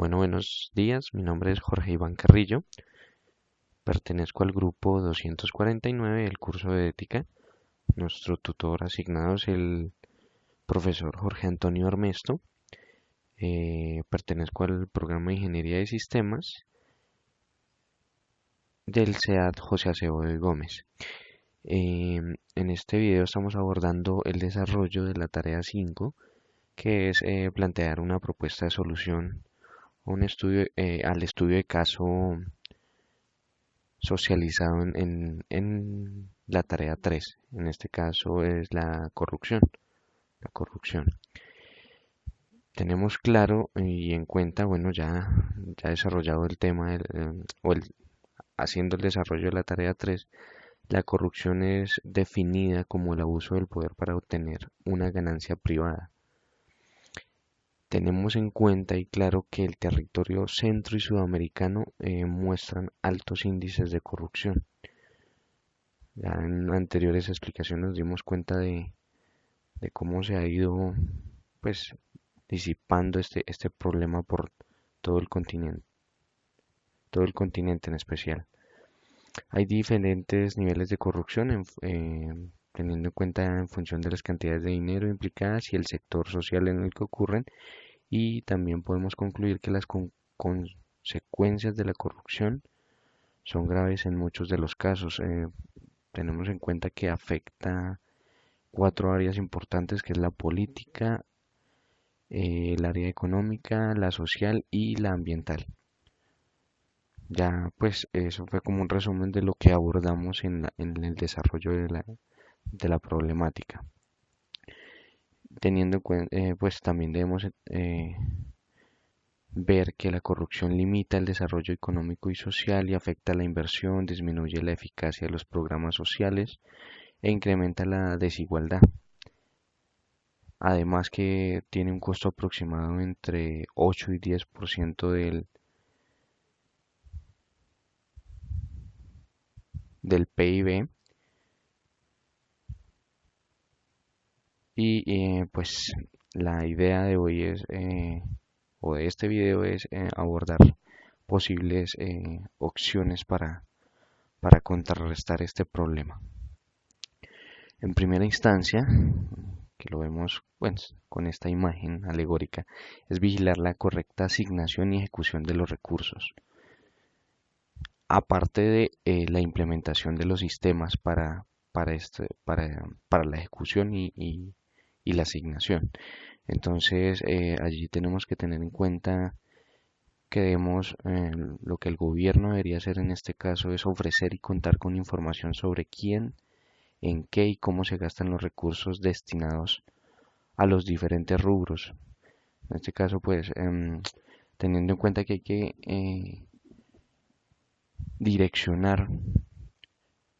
Buenos días, mi nombre es Jorge Iván Carrillo, pertenezco al grupo 249 del curso de ética. Nuestro tutor asignado es el profesor Jorge Antonio Armesto. Pertenezco al programa de Ingeniería de Sistemas del CEAD José Acevedo Gómez. En este video estamos abordando el desarrollo de la tarea 5, que es plantear una propuesta de solución al estudio de caso socializado en la tarea 3. En este caso es la corrupción. La corrupción. Tenemos claro y en cuenta, bueno, ya desarrollado el tema, haciendo el desarrollo de la tarea 3, la corrupción es definida como el abuso del poder para obtener una ganancia privada. Tenemos en cuenta y claro que el territorio centro y sudamericano muestran altos índices de corrupción. Ya en anteriores explicaciones nos dimos cuenta de cómo se ha ido pues disipando este problema por todo el continente en especial. Hay diferentes niveles de corrupción teniendo en cuenta en función de las cantidades de dinero implicadas y el sector social en el que ocurren, y también podemos concluir que las consecuencias de la corrupción son graves en muchos de los casos. Tenemos en cuenta que afecta cuatro áreas importantes, que es la política, el área económica, la social y la ambiental. Ya pues eso fue como un resumen de lo que abordamos en el desarrollo de la problemática. Teniendo en cuenta, pues también debemos ver que la corrupción limita el desarrollo económico y social y afecta la inversión, disminuye la eficacia de los programas sociales e incrementa la desigualdad. Además que tiene un costo aproximado entre 8 y 10% del PIB. Y pues la idea de hoy o de este video es abordar posibles opciones para contrarrestar este problema. En primera instancia, que lo vemos pues, con esta imagen alegórica, es vigilar la correcta asignación y ejecución de los recursos. Aparte de la implementación de los sistemas para la ejecución y la asignación. Entonces, allí tenemos que tener en cuenta que lo que el gobierno debería hacer en este caso es ofrecer y contar con información sobre quién, en qué y cómo se gastan los recursos destinados a los diferentes rubros. En este caso, pues, teniendo en cuenta que hay que direccionar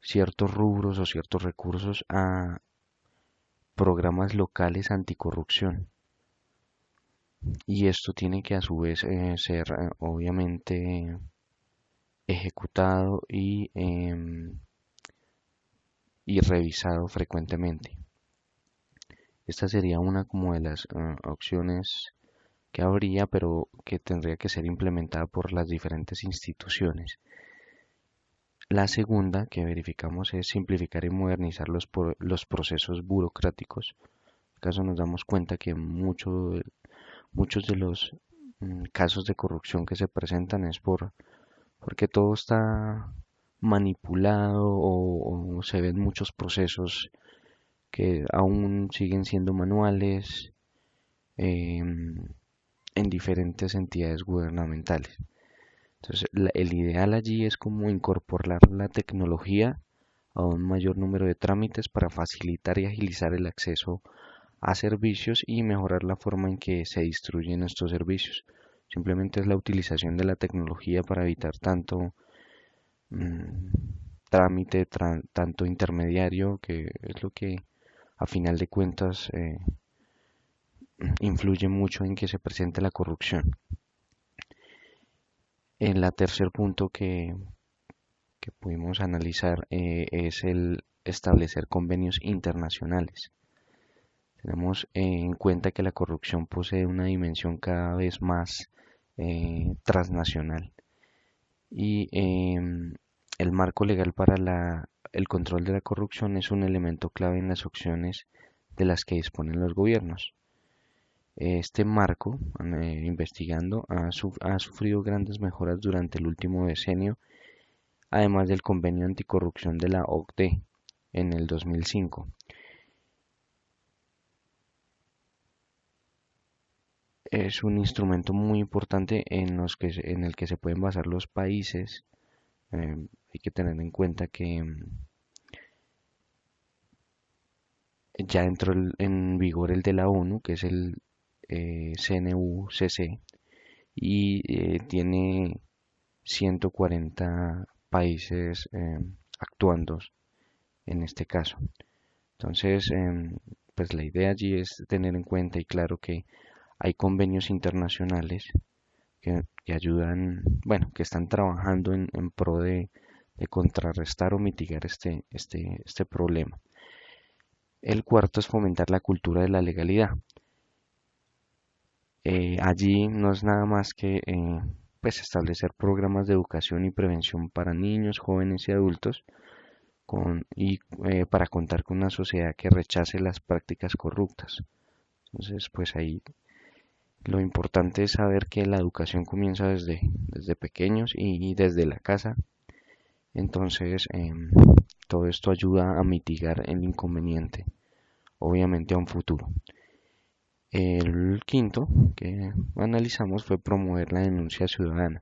ciertos rubros o ciertos recursos a programas locales anticorrupción. Y esto tiene que a su vez ser obviamente ejecutado y revisado frecuentemente. Esta sería una como de las opciones que habría, pero que tendría que ser implementada por las diferentes instituciones. La segunda que verificamos es simplificar y modernizar los procesos burocráticos. En este caso nos damos cuenta que muchos de los casos de corrupción que se presentan es porque todo está manipulado o se ven muchos procesos que aún siguen siendo manuales en diferentes entidades gubernamentales. Entonces, el ideal allí es como incorporar la tecnología a un mayor número de trámites para facilitar y agilizar el acceso a servicios y mejorar la forma en que se distribuyen estos servicios. Simplemente es la utilización de la tecnología para evitar tanto mm, trámite, tanto intermediario, que es lo que a final de cuentas influye mucho en que se presente la corrupción. El tercer punto que pudimos analizar es el establecer convenios internacionales. Tenemos en cuenta que la corrupción posee una dimensión cada vez más transnacional. Y el marco legal para el control de la corrupción es un elemento clave en las opciones de las que disponen los gobiernos. Este marco, investigando, ha sufrido grandes mejoras durante el último decenio, además del Convenio Anticorrupción de la OCDE en el 2005. Es un instrumento muy importante en el que se pueden basar los países. Hay que tener en cuenta que ya entró en vigor el de la ONU, que es el CNUCC, y tiene 140 países actuando en este caso. Entonces, pues la idea allí es tener en cuenta y claro que hay convenios internacionales que ayudan, bueno, que están trabajando en pro de contrarrestar o mitigar este problema. El cuarto es fomentar la cultura de la legalidad. Allí no es nada más que pues establecer programas de educación y prevención para niños, jóvenes y adultos para contar con una sociedad que rechace las prácticas corruptas. Entonces, pues ahí lo importante es saber que la educación comienza desde pequeños y desde la casa. Entonces, todo esto ayuda a mitigar el inconveniente, obviamente a un futuro. El quinto que analizamos fue promover la denuncia ciudadana.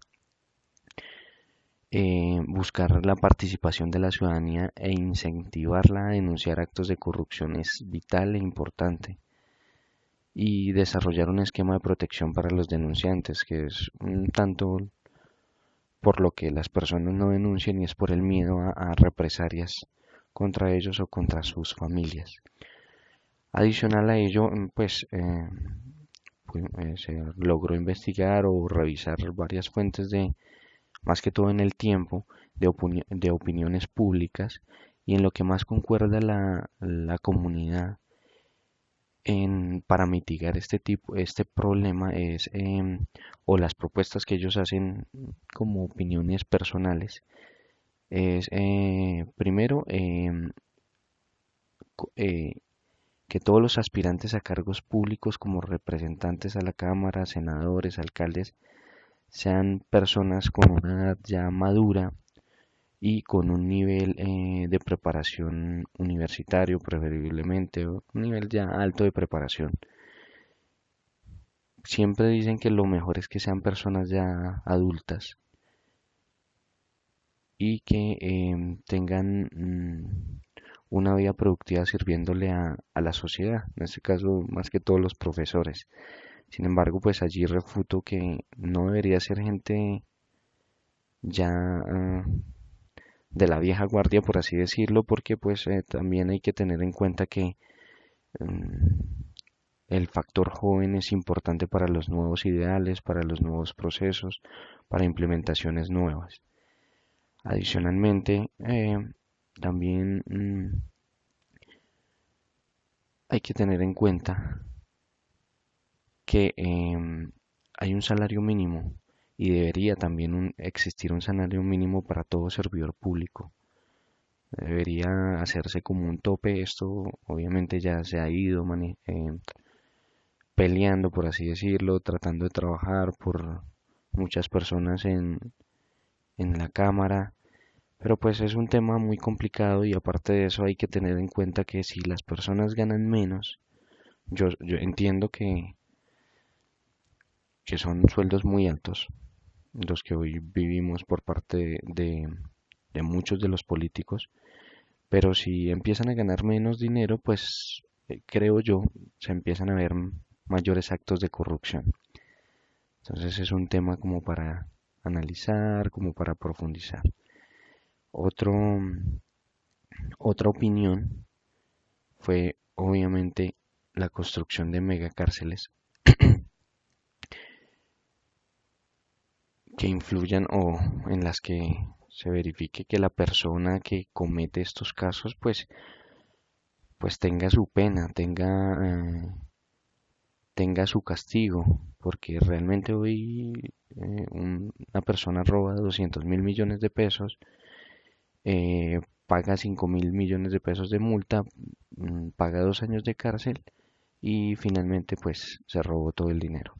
Buscar la participación de la ciudadanía e incentivarla a denunciar actos de corrupción es vital e importante. Y desarrollar un esquema de protección para los denunciantes, que es un tanto por lo que las personas no denuncian y es por el miedo a represalias contra ellos o contra sus familias. Adicional a ello, se logró investigar o revisar varias fuentes más que todo en el tiempo, de opiniones públicas y en lo que más concuerda la comunidad para mitigar este problema o las propuestas que ellos hacen como opiniones personales, es primero eh, que todos los aspirantes a cargos públicos como representantes a la Cámara, senadores, alcaldes, sean personas con una edad ya madura y con un nivel de preparación universitario, preferiblemente, o un nivel ya alto de preparación. Siempre dicen que lo mejor es que sean personas ya adultas y que tengan una vida productiva sirviéndole a la sociedad, en este caso más que todos los profesores. Sin embargo, pues allí refuto que no debería ser gente ya de la vieja guardia, por así decirlo, porque pues también hay que tener en cuenta que mm, el factor joven es importante para los nuevos ideales, para los nuevos procesos, para implementaciones nuevas. Adicionalmente, también hay que tener en cuenta que hay un salario mínimo y debería también existir un salario mínimo para todo servidor público. Debería hacerse como un tope. Esto obviamente ya se ha ido peleando, por así decirlo, tratando de trabajar por muchas personas en la Cámara. Pero pues es un tema muy complicado y aparte de eso hay que tener en cuenta que si las personas ganan menos, yo entiendo que son sueldos muy altos los que hoy vivimos por parte de muchos de los políticos, pero si empiezan a ganar menos dinero, pues creo yo, se empiezan a ver mayores actos de corrupción. Entonces es un tema como para analizar, como para profundizar. Otro, Otra opinión fue obviamente la construcción de megacárceles que influyan o en las que se verifique que la persona que comete estos casos pues tenga su pena, tenga su castigo, porque realmente hoy una persona roba 200.000 millones de pesos, paga 5.000 millones de pesos de multa, paga 2 años de cárcel y finalmente pues se robó todo el dinero.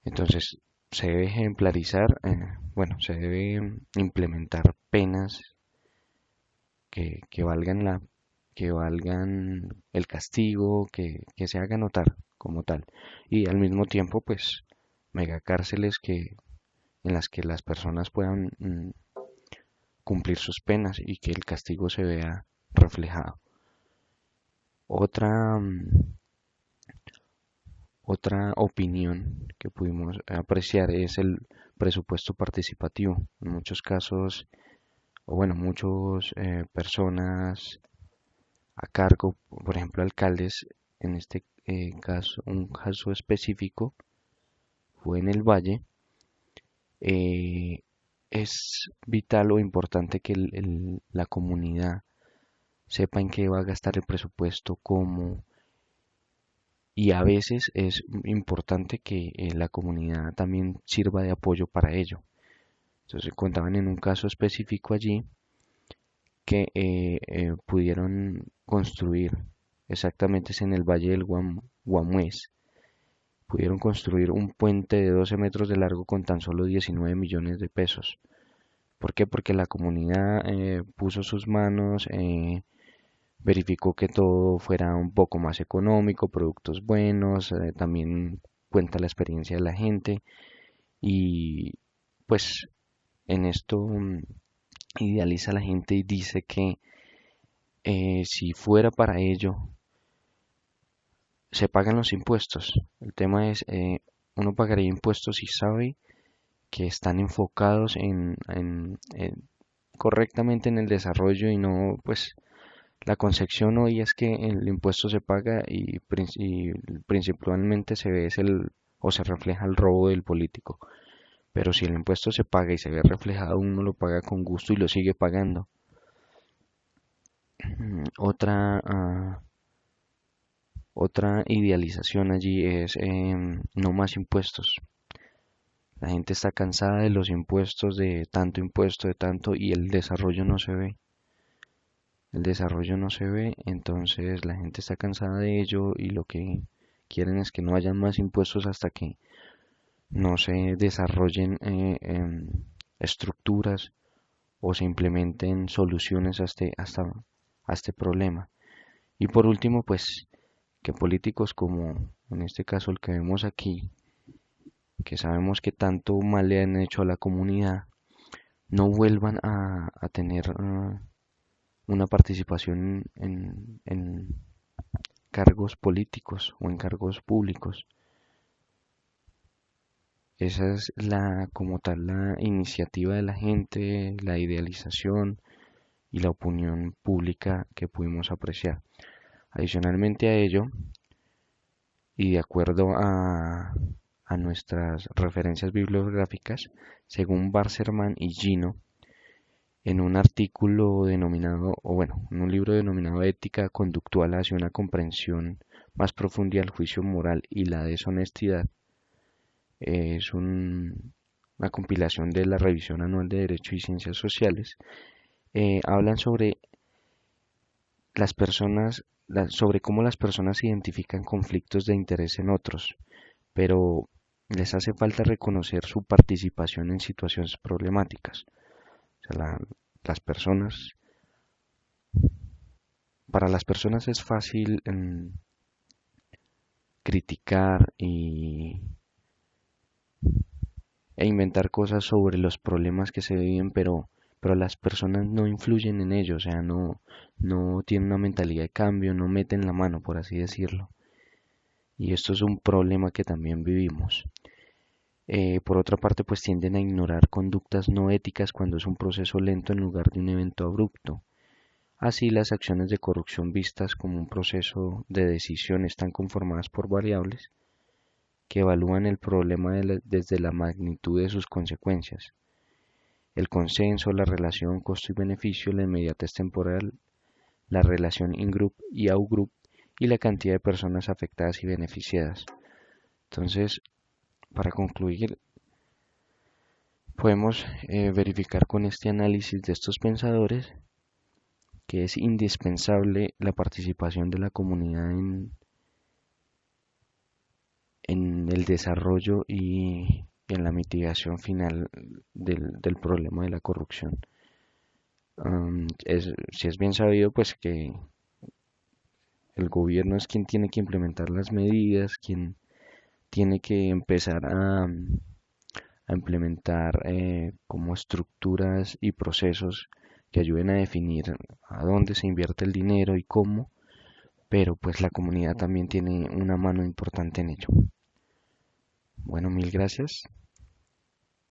Entonces se debe ejemplarizar, bueno, se debe implementar penas que valgan que valgan el castigo, que se haga notar como tal. Y al mismo tiempo, pues, megacárceles en las que las personas puedan cumplir sus penas y que el castigo se vea reflejado. Otra, otra opinión que pudimos apreciar es el presupuesto participativo. En muchos casos, o bueno, muchas personas a cargo, por ejemplo, alcaldes, en este caso, un caso específico fue en el Valle. eh, es vital o importante que la comunidad sepa en qué va a gastar el presupuesto, cómo, y a veces es importante que la comunidad también sirva de apoyo para ello. Entonces contaban en un caso específico allí que pudieron construir, exactamente es en el Valle del Guamués, pudieron construir un puente de 12 metros de largo con tan solo 19 millones de pesos. ¿Por qué? Porque la comunidad puso sus manos, verificó que todo fuera un poco más económico, productos buenos, también cuenta la experiencia de la gente y pues en esto idealiza a la gente y dice que si fuera para ello se pagan los impuestos. El tema es, uno pagaría impuestos si sabe que están enfocados correctamente en el desarrollo y no, pues, la concepción hoy es que el impuesto se paga y principalmente se ve es o se refleja el robo del político. Pero si el impuesto se paga y se ve reflejado, uno lo paga con gusto y lo sigue pagando. Otra Otra idealización allí es no más impuestos. La gente está cansada de los impuestos, de tanto impuesto, de tanto, y el desarrollo no se ve. El desarrollo no se ve, entonces la gente está cansada de ello y lo que quieren es que no hayan más impuestos hasta que no se desarrollen estructuras o se implementen soluciones a este problema. Y por último, pues que políticos como en este caso el que vemos aquí, que sabemos que tanto mal le han hecho a la comunidad, no vuelvan a tener una participación en cargos políticos o en cargos públicos. Esa es como tal la iniciativa de la gente, la idealización y la opinión pública que pudimos apreciar. Adicionalmente a ello, y de acuerdo a nuestras referencias bibliográficas, según Barcerman y Gino, en un artículo denominado, o bueno, en un libro denominado Ética Conductual hacia una comprensión más profunda del juicio moral y la deshonestidad, es una compilación de la Revisión Anual de Derecho y Ciencias Sociales, hablan sobre las personas, sobre cómo las personas identifican conflictos de interés en otros, pero les hace falta reconocer su participación en situaciones problemáticas. O sea, las personas, para las personas es fácil criticar e inventar cosas sobre los problemas que se viven, pero las personas no influyen en ello, o sea, no tienen una mentalidad de cambio, no meten la mano, por así decirlo. Y esto es un problema que también vivimos. Por otra parte, pues tienden a ignorar conductas no éticas cuando es un proceso lento en lugar de un evento abrupto. Así, las acciones de corrupción vistas como un proceso de decisión están conformadas por variables que evalúan el problema desde la magnitud de sus consecuencias. El consenso, la relación costo y beneficio, la inmediatez temporal, la relación in-group y out-group y la cantidad de personas afectadas y beneficiadas. Entonces, para concluir, podemos verificar con este análisis de estos pensadores que es indispensable la participación de la comunidad en el desarrollo y en la mitigación final del problema de la corrupción. Si es bien sabido, pues que el gobierno es quien tiene que implementar las medidas, quien tiene que empezar a implementar como estructuras y procesos que ayuden a definir a dónde se invierte el dinero y cómo, pero pues la comunidad también tiene una mano importante en ello. Bueno, mil gracias.